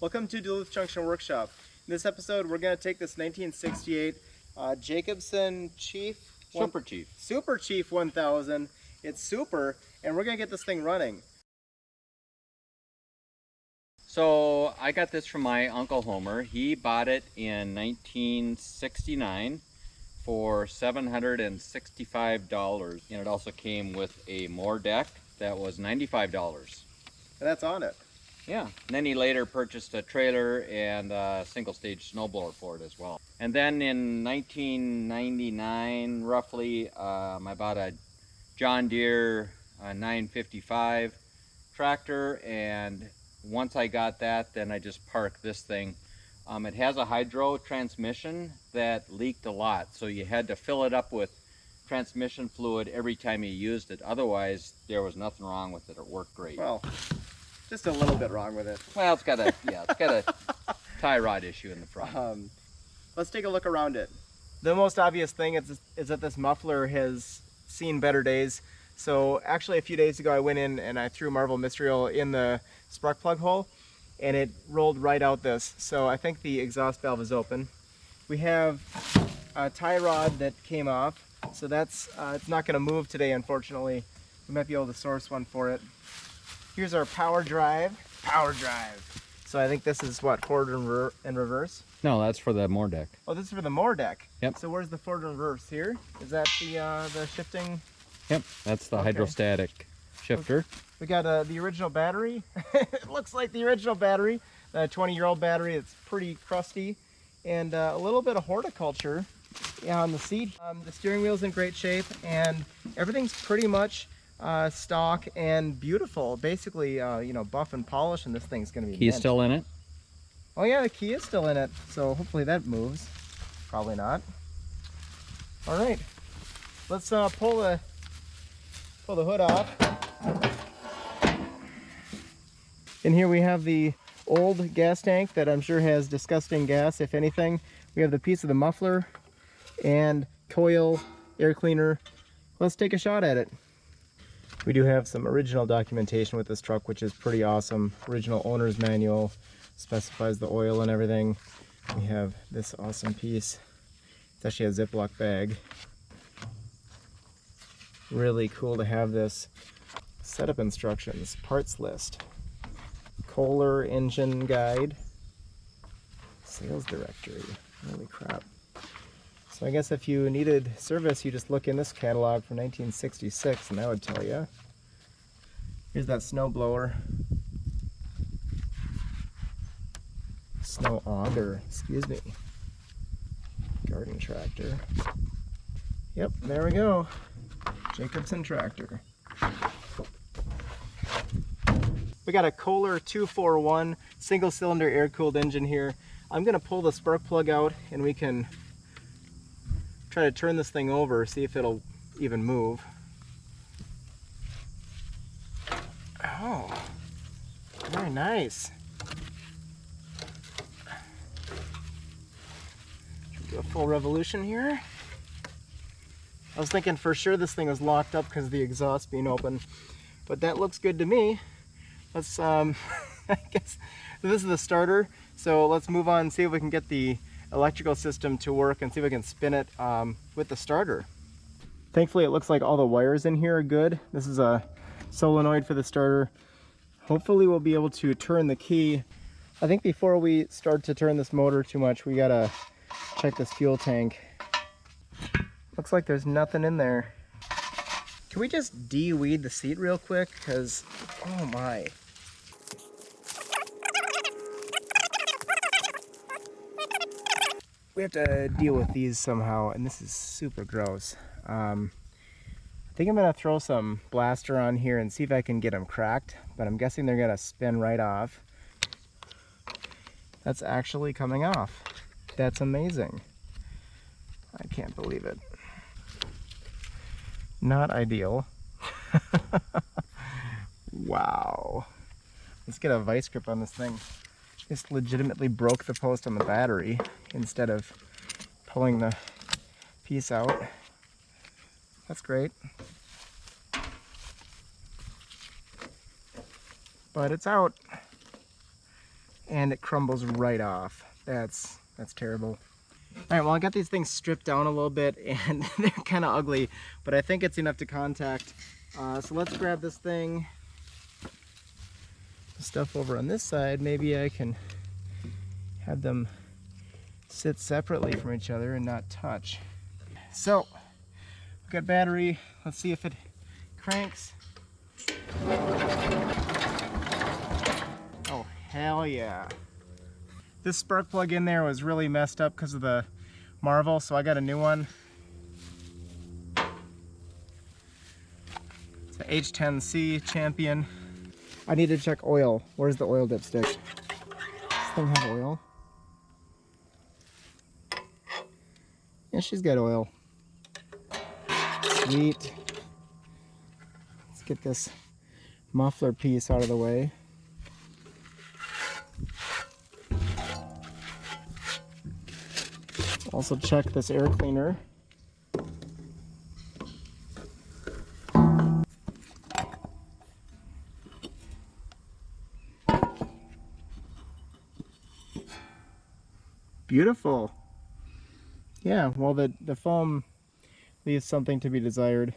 Welcome to Duluth Junction Workshop. In this episode, we're going to take this 1968 Jacobsen Super Chief 1000. It's super, and we're going to get this thing running. So I got this from my Uncle Homer. He bought it in 1969 for $765, and it also came with a moor deck that was $95. And that's on it. Yeah, and then he later purchased a trailer and a single-stage snowblower for it as well. And then in 1999, roughly, I bought a John Deere 955 tractor, and once I got that, then I just parked this thing. It has a hydro transmission that leaked a lot, so you had to fill it up with transmission fluid every time you used it. Otherwise, there was nothing wrong with it. It worked great. Well, just a little bit wrong with it. Well, it's got a tie rod issue in the front. Let's take a look around it. The most obvious thing is that this muffler has seen better days. So actually a few days ago I went in and I threw Marvel Mystery Oil in the spark plug hole and it rolled right out this. So I think the exhaust valve is open. We have a tie rod that came off. So that's it's not going to move today, unfortunately. We might be able to source one for it. Here's our power drive. So I think this is what, forward and reverse? No, that's for the moor deck. Oh, this is for the moor deck. Yep. So where's the forward and reverse? Here? Is that the shifting? Yep, that's the Okay. hydrostatic shifter. We got the original battery. It looks like the original battery, the 20-year-old battery. It's pretty crusty, and a little bit of horticulture on the seat. The steering wheel's in great shape, and everything's pretty much stock and beautiful. Basically, you know, buff and polish, and this thing's gonna be Key's mint. still in it. Oh yeah, the key is still in it, so hopefully that moves. Probably not. All right, let's pull the hood off. In here we have the old gas tank that I'm sure has disgusting gas, if anything. We have the piece of the muffler and coil, air cleaner. Let's take a shot at it. We do have some original documentation with this truck, which is pretty awesome. Original owner's manual, specifies the oil and everything. We have this awesome piece. It's actually a Ziploc bag. Really cool to have this. Setup instructions, parts list, KOHLER engine guide, sales directory. Holy crap. So I guess if you needed service, you just look in this catalog from 1966 and that would tell you. Here's that snow blower. Snow auger, excuse me. Garden tractor. Yep, there we go. Jacobsen tractor. We got a KOHLER 241 single cylinder air cooled engine here. I'm gonna pull the spark plug out and we can try to turn this thing over, see if it'll even move. Oh, very nice. Do a full revolution here. I was thinking for sure this thing was locked up because of the exhaust being open, but that looks good to me. Let's, I guess, so this is the starter, so let's move on and see if we can get the electrical system to work and see if we can spin it with the starter. Thankfully it looks like all the wires in here are good. This is a solenoid for the starter. Hopefully we'll be able to turn the key. I think before we start to turn this motor too much, we gotta check this fuel tank. Looks like there's nothing in there. Can we just de-weed the seat real quick? Because, oh my. We have to deal with these somehow, and this is super gross. I think I'm gonna throw some blaster on here and see if I can get them cracked, but I'm guessing they're gonna spin right off. That's actually coming off. That's amazing. I can't believe it. Not ideal. Wow. Let's get a vice grip on this thing. Just legitimately broke the post on the battery instead of pulling the piece out. That's great. But it's out. and it crumbles right off. That's terrible. All right, well, I got these things stripped down a little bit and they're kind of ugly, but I think it's enough to contact. So let's grab this thing. The stuff over on this side, maybe I can have them sit separately from each other and not touch. So, we've got battery. Let's see if it cranks. Oh, hell yeah. This spark plug in there was really messed up because of the Marvel, so I got a new one. It's an H10C Champion. I need to check oil. Where's the oil dipstick? Does this thing have oil? Yeah, she's got oil. Sweet. Let's get this muffler piece out of the way. Also check this air cleaner. Beautiful. Yeah, well the foam leaves something to be desired.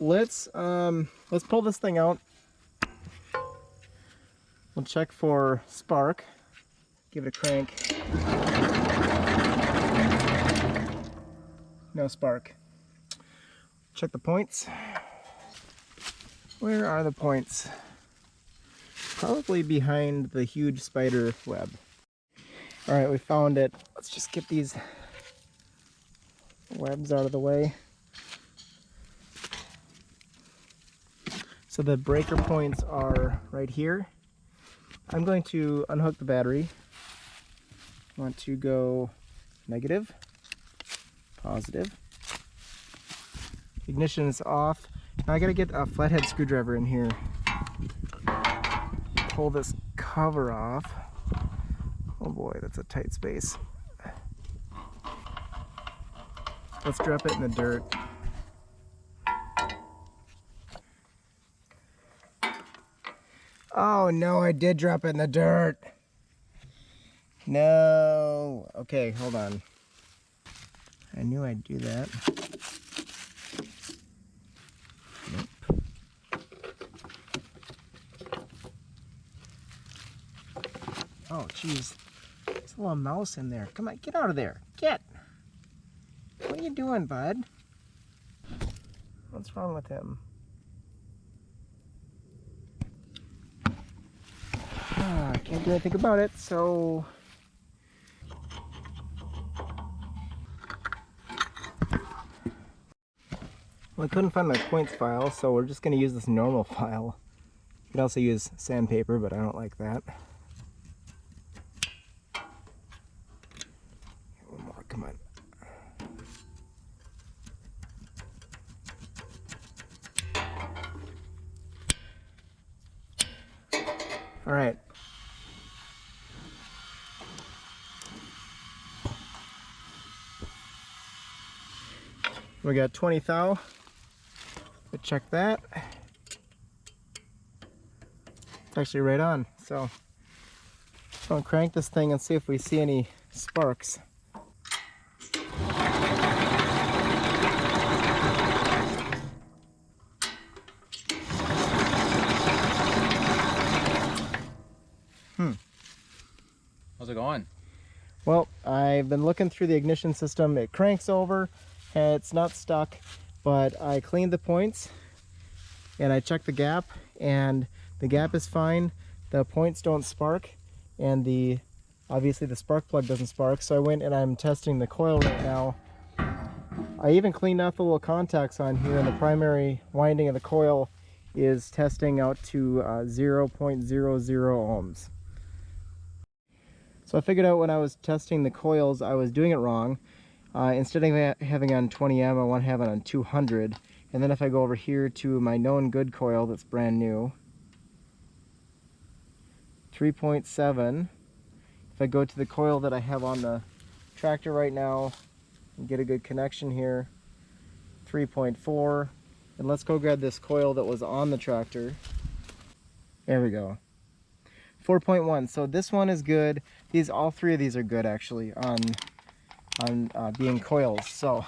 Let's pull this thing out. We'll check for spark. Give it a crank. No spark. Check the points. Where are the points? Probably behind the huge spider web. All right, we found it. Let's just get these webs out of the way. So the breaker points are right here. I'm going to unhook the battery. I want to go negative, positive. Ignition is off. Now I gotta get a flathead screwdriver in here. Pull this cover off. Oh boy, that's a tight space. Let's drop it in the dirt. Oh no, I did drop it in the dirt. No. Okay, hold on. I knew I'd do that. Nope. Oh, jeez. There's a little mouse in there. Come on, get out of there. Get. What are you doing, bud? What's wrong with him? I can't do anything about it, so... Well, I couldn't find my points file, so we're just going to use this normal file. You can also use sandpaper, but I don't like that. One more, come on. All right. We got 20 thou. Let's check that. It's actually right on. So I'll crank this thing and see if we see any sparks. How's it going? Well, I've been looking through the ignition system. It cranks over, and it's not stuck, but I cleaned the points and I checked the gap, and the gap is fine. The points don't spark, and obviously the spark plug doesn't spark. So I went and I'm testing the coil right now. I even cleaned off the little contacts on here, and the primary winding of the coil is testing out to 0.00 ohms. So I figured out when I was testing the coils, I was doing it wrong. Instead of having on 20M, I want to have it on 200. And then if I go over here to my known good coil that's brand new, 3.7. If I go to the coil that I have on the tractor right now and get a good connection here, 3.4. And let's go grab this coil that was on the tractor. There we go. 4.1. So this one is good. All three of these are good actually on being coils. So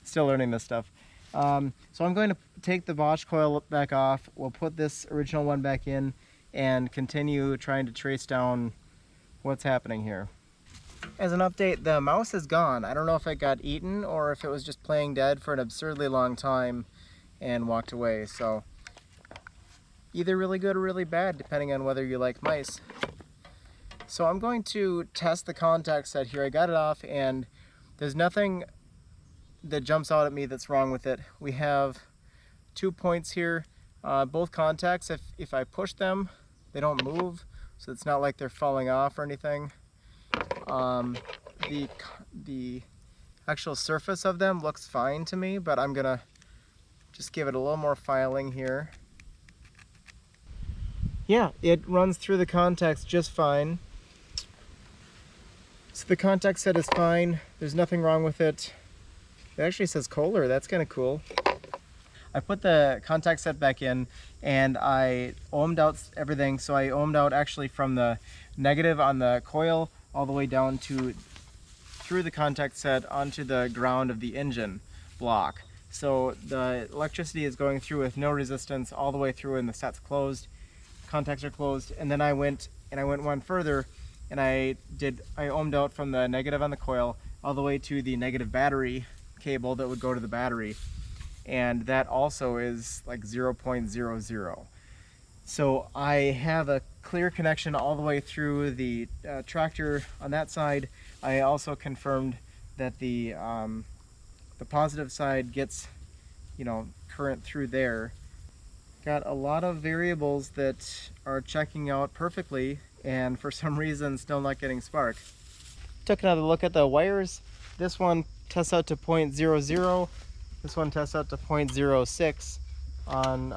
still learning this stuff. So I'm going to take the Bosch coil back off. We'll put this original one back in and continue trying to trace down what's happening here. As an update, the mouse is gone. I don't know if it got eaten or if it was just playing dead for an absurdly long time and walked away. So either really good or really bad, depending on whether you like mice. So I'm going to test the contact set here. I got it off and there's nothing that jumps out at me that's wrong with it. We have 2 points here. Both contacts, if I push them, they don't move, so it's not like they're falling off or anything. The actual surface of them looks fine to me, but I'm gonna just give it a little more filing here. Yeah, it runs through the contacts just fine. So the contact set is fine. There's nothing wrong with it. It actually says KOHLER. That's kind of cool. I put the contact set back in and I ohmed out everything. So I ohmed out actually from the negative on the coil all the way down to through the contact set onto the ground of the engine block. So the electricity is going through with no resistance all the way through, and the set's closed, contacts are closed. And then I went one further and I ohmed out from the negative on the coil all the way to the negative battery cable that would go to the battery, and that also is like 0.00. So I have a clear connection all the way through the tractor on that side. I also confirmed that the positive side gets, you know, current through there. Got a lot of variables that are checking out perfectly, and for some reason still not getting spark. Took another look at the wires. This one tests out to 0.00. This one tests out to 0.06 on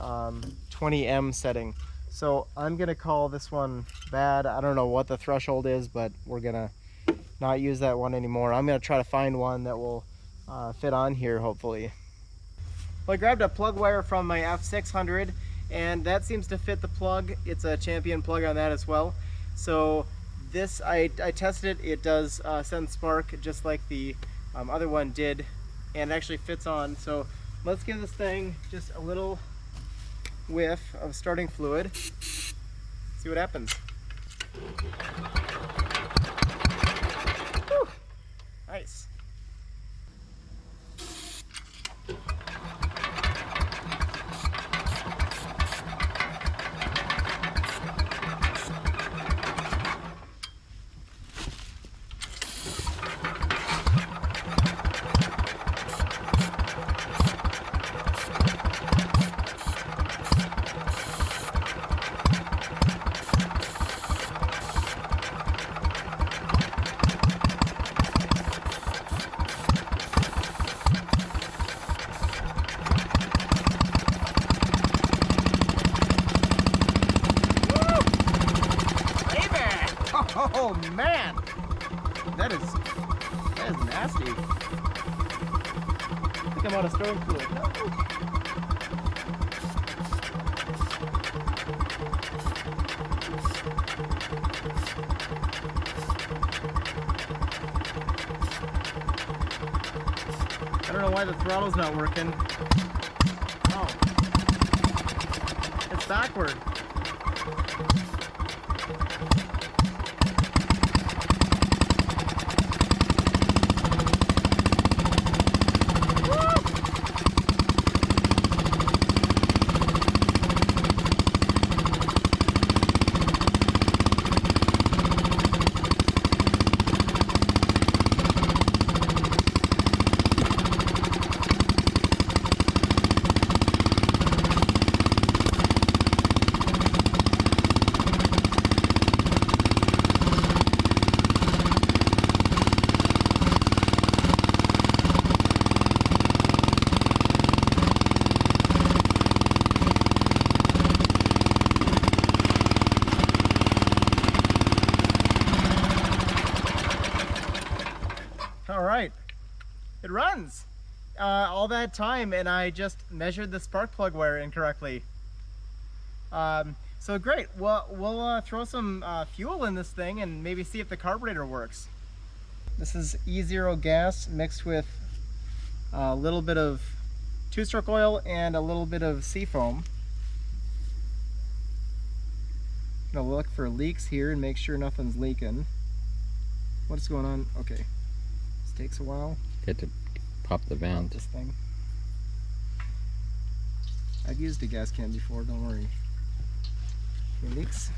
20M setting. So I'm gonna call this one bad. I don't know what the threshold is, but we're gonna not use that one anymore. I'm gonna try to find one that will fit on here, hopefully. Well, I grabbed a plug wire from my F600 and that seems to fit the plug. It's a Champion plug on that as well. So this, I tested it. It does send spark just like the other one did, and it actually fits on. So let's give this thing just a little whiff of starting fluid. See what happens. Whew. Nice. Oh man, that is nasty. I think I'm out of starting fluid. No. I don't know why the throttle's not working. Oh, it's backward. All right, it runs all that time, and I just measured the spark plug wire incorrectly. So So great. Well, we'll throw some fuel in this thing and maybe see if the carburetor works. This is E0 gas mixed with a little bit of two-stroke oil and a little bit of seafoam. Gonna look for leaks here and make sure nothing's leaking. What's going on? Okay, this takes a while. Get to pop the vent. This thing. I've used a gas can before, don't worry. Any leaks?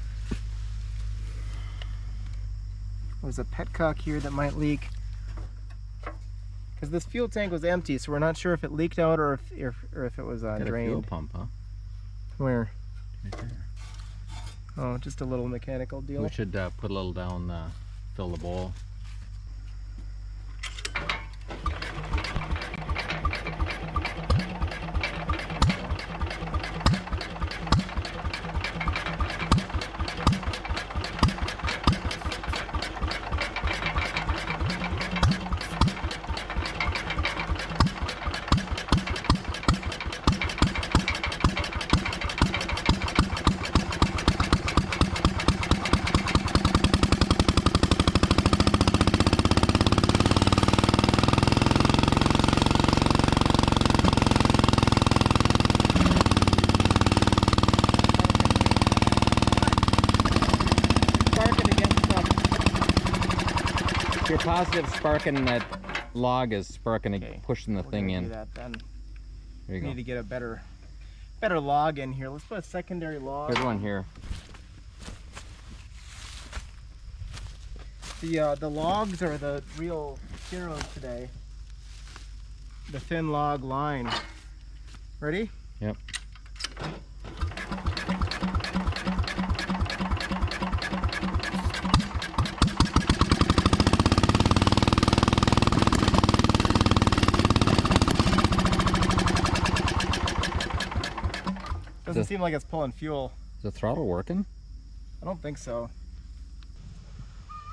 There's a petcock here that might leak. Because this fuel tank was empty, so we're not sure if it leaked out or if it was drained. Got a fuel pump, huh? Where? Right there. Oh, just a little mechanical deal. We should put a little down, fill the bowl. Your positive sparking that log is sparking, Okay, pushing the thing in. Do that then. There you We go. need to get a better log in here. Let's put a secondary log. There's one here. The logs are the real heroes today. The thin log line. Ready? Yep. Doesn't seem like it's pulling fuel. Is the throttle working? I don't think so.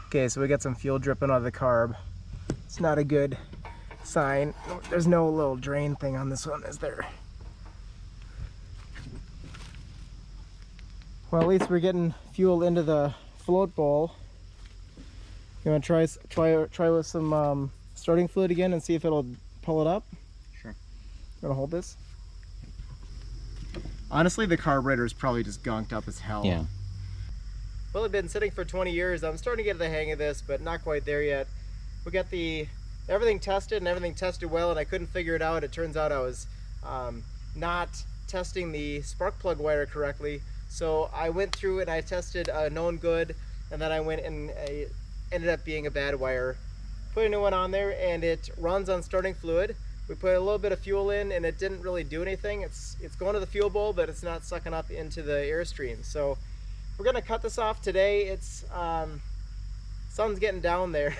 Okay, so we got some fuel dripping out of the carb. It's not a good sign. There's no little drain thing on this one, is there? Well, at least we're getting fuel into the float bowl. You want to try with some starting fluid again and see if it'll pull it up? Sure. You want to hold this? Honestly, the carburetor is probably just gunked up as hell. Yeah. Well, it's been sitting for 20 years. I'm starting to get the hang of this, but not quite there yet. We got everything tested and everything tested well, and I couldn't figure it out. It turns out I was not testing the spark plug wire correctly. So I went through and I tested a known good, and then I went and ended up being a bad wire. Put a new one on there, and it runs on starting fluid. We put a little bit of fuel in, and it didn't really do anything. It's going to the fuel bowl, but it's not sucking up into the airstream. So we're gonna cut this off today. It's sun's getting down there.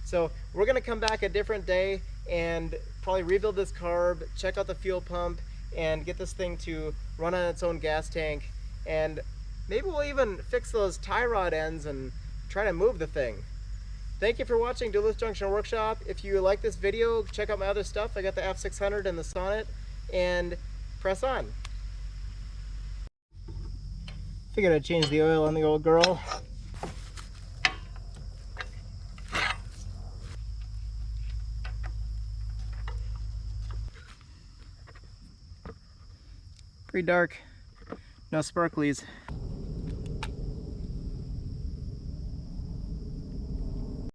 So we're gonna come back a different day and probably rebuild this carb, check out the fuel pump, and get this thing to run on its own gas tank. And maybe we'll even fix those tie rod ends and try to move the thing. Thank you for watching Duluth Junction Workshop. If you like this video, check out my other stuff. I got the F600 and the Sonnet, and press on. Figured I'd change the oil on the old girl. Pretty dark. No sparklies.